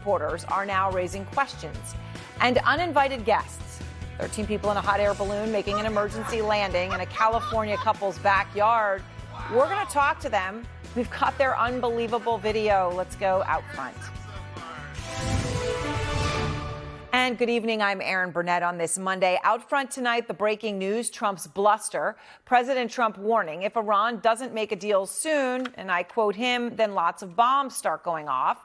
Reporters are now raising questions. And uninvited guests, 13 people in a hot air balloon making an emergency landing in a California couple's backyard. We're going to talk to them. We've got their unbelievable video. Let's go out front. And good evening. I'm Erin Burnett on this Monday. Out front tonight, the breaking news, Trump's bluster. President Trump warning if Iran doesn't make a deal soon, and I quote him, then lots of bombs start going off.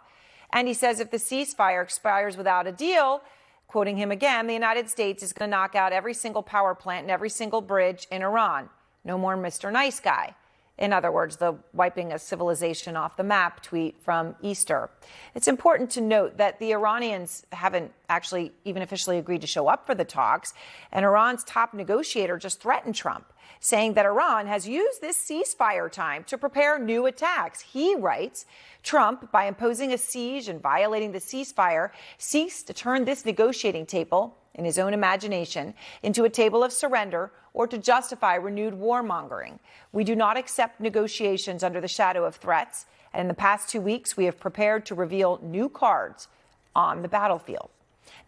And he says if the ceasefire expires without a deal, quoting him again, the United States is going to knock out every single power plant and every single bridge in Iran. No more Mr. Nice Guy. In other words, the wiping a civilization off the map tweet from Easter. It's important to note that the Iranians haven't actually even officially agreed to show up for the talks. And Iran's top negotiator just threatened Trump, saying that Iran has used this ceasefire time to prepare new attacks. He writes, Trump, by imposing a siege and violating the ceasefire, seeks to turn this negotiating table, in his own imagination, into a table of surrender or to justify renewed warmongering. We do not accept negotiations under the shadow of threats, and in the past 2 weeks, we have prepared to reveal new cards on the battlefield.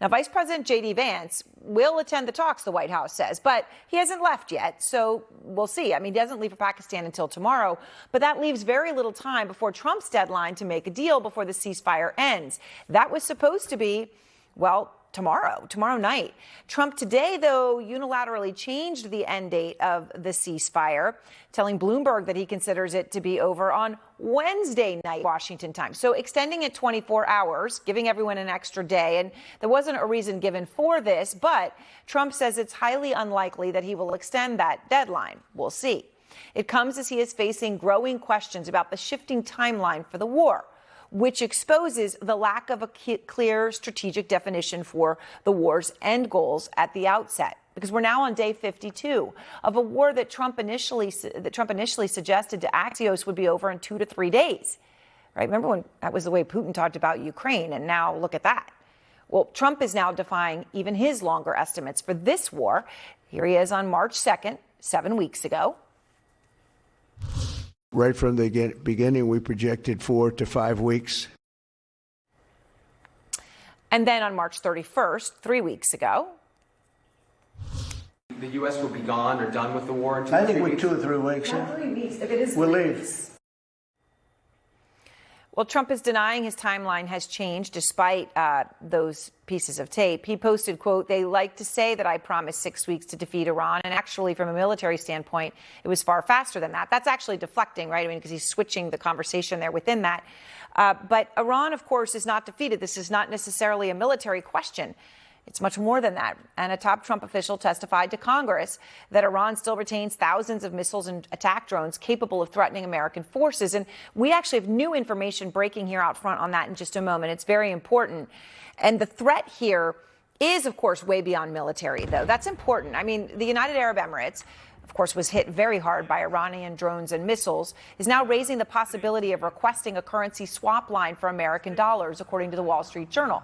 Now, Vice President J.D. Vance will attend the talks, the White House says, but he hasn't left yet, so we'll see. I mean, he doesn't leave for Pakistan until tomorrow, but that leaves very little time before Trump's deadline to make a deal before the ceasefire ends. That was supposed to be, well, tomorrow night. Trump today, though, unilaterally changed the end date of the ceasefire, telling Bloomberg that he considers it to be over on Wednesday night, Washington time. So extending it 24 hours, giving everyone an extra day. And there wasn't a reason given for this, but Trump says it's highly unlikely that he will extend that deadline. We'll see. It comes as he is facing growing questions about the shifting timeline for the war, which exposes the lack of a clear strategic definition for the war's end goals at the outset. Because we're now on day 52 of a war that Trump initially suggested to Axios would be over in 2 to 3 days. Right? Remember when that was the way Putin talked about Ukraine, and now look at that. Well, Trump is now defying even his longer estimates for this war. Here he is on March 2nd, 7 weeks ago. Right from the beginning, we projected 4 to 5 weeks. And then on March 31st, 3 weeks ago. The U.S. will be gone or done with the war in 2 I or 3 think weeks? 2 or 3 weeks. Not 3 weeks. If it is we'll 3 leave. weeks. Well, Trump is denying his timeline has changed despite those pieces of tape. He posted, quote, they like to say that I promised 6 weeks to defeat Iran. And actually, from a military standpoint, it was far faster than that. That's actually deflecting, right? I mean, because he's switching the conversation there within that. But Iran, of course, is not defeated. This is not necessarily a military question. It's much more than that. And a top Trump official testified to Congress that Iran still retains thousands of missiles and attack drones capable of threatening American forces. And we actually have new information breaking here out front on that in just a moment. It's very important. And the threat here is, of course, way beyond military, though. That's important. I mean, the United Arab Emirates, of course, was hit very hard by Iranian drones and missiles, is now raising the possibility of requesting a currency swap line for American dollars, according to the Wall Street Journal.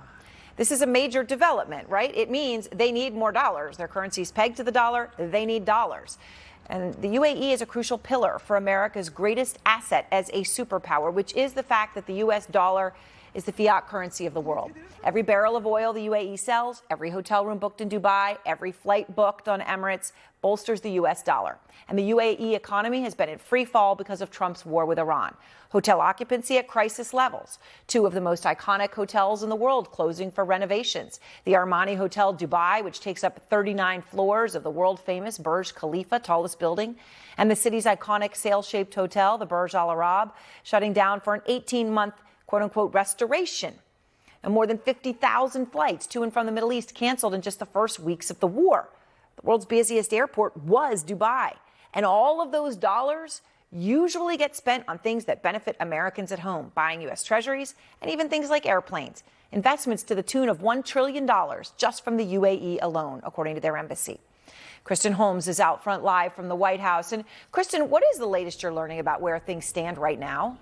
This is a major development, right? It means they need more dollars. Their currency is pegged to the dollar. They need dollars. And the UAE is a crucial pillar for America's greatest asset as a superpower, which is the fact that the U.S. dollar is the fiat currency of the world. Every barrel of oil the UAE sells, every hotel room booked in Dubai, every flight booked on Emirates bolsters the U.S. dollar. And the UAE economy has been in free fall because of Trump's war with Iran. Hotel occupancy at crisis levels. 2 of the most iconic hotels in the world closing for renovations. The Armani Hotel Dubai, which takes up 39 floors of the world-famous Burj Khalifa, tallest building, and the city's iconic sail-shaped hotel, the Burj Al Arab, shutting down for an 18-month quote-unquote restoration. And more than 50,000 flights to and from the Middle East canceled in just the first weeks of the war. The world's busiest airport was Dubai. And all of those dollars usually get spent on things that benefit Americans at home, buying U.S. treasuries and even things like airplanes. Investments to the tune of $1 trillion just from the UAE alone, according to their embassy. Kristen Holmes is out front live from the White House. And Kristen, what is the latest you're learning about where things stand right now?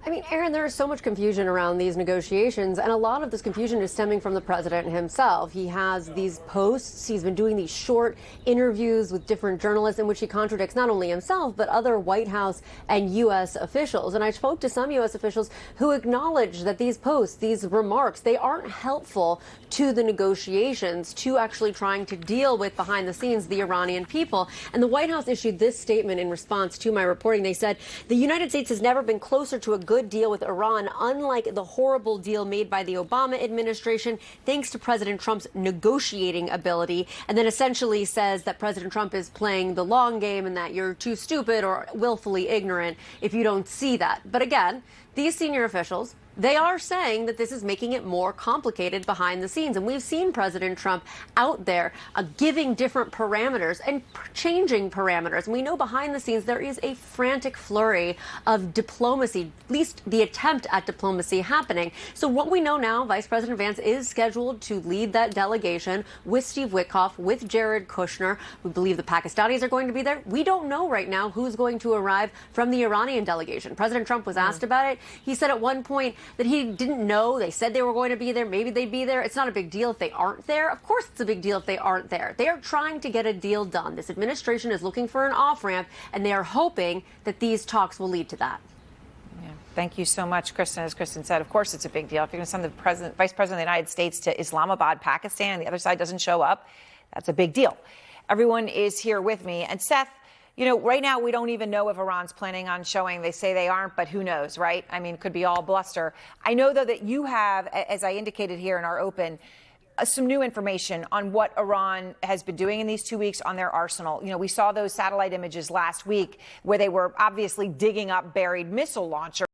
I mean, Aaron, there is so much confusion around these negotiations, and a lot of this confusion is stemming from the president himself. He has these posts. He's been doing these short interviews with different journalists in which he contradicts not only himself, but other White House and U.S. officials. And I spoke to some U.S. officials who acknowledge that these posts, these remarks, they aren't helpful to the negotiations, to actually trying to deal with behind the scenes the Iranian people. And the White House issued this statement in response to my reporting. They said, the United States has never been closer to a good deal with Iran, unlike the horrible deal made by the Obama administration, thanks to President Trump's negotiating ability. And then essentially says that President Trump is playing the long game and that you're too stupid or willfully ignorant if you don't see that. But again, these senior officials, they are saying that this is making it more complicated behind the scenes. And we've seen President Trump out there giving different parameters and changing parameters. And we know behind the scenes there is a frantic flurry of diplomacy, at least the attempt at diplomacy happening. So what we know now, Vice President Vance is scheduled to lead that delegation with Steve Witkoff, with Jared Kushner. We believe the Pakistanis are going to be there. We don't know right now who's going to arrive from the Iranian delegation. President Trump was asked about it. He said at one point that he didn't know. They said they were going to be there. Maybe they'd be there. It's not a big deal if they aren't there. Of course it's a big deal if they aren't there. They are trying to get a deal done. This administration is looking for an off-ramp, and they are hoping that these talks will lead to that. Yeah. Thank you so much, Kristen. As Kristen said, of course it's a big deal. If you're going to send the Vice President of the United States to Islamabad, Pakistan, and the other side doesn't show up, that's a big deal. Everyone is here with me. And Seth, you know, right now we don't even know if Iran's planning on showing. They say they aren't, but who knows, right? I mean, it could be all bluster. I know, though, that you have, as I indicated here in our open, some new information on what Iran has been doing in these 2 weeks on their arsenal. You know, we saw those satellite images last week where they were obviously digging up buried missile launchers.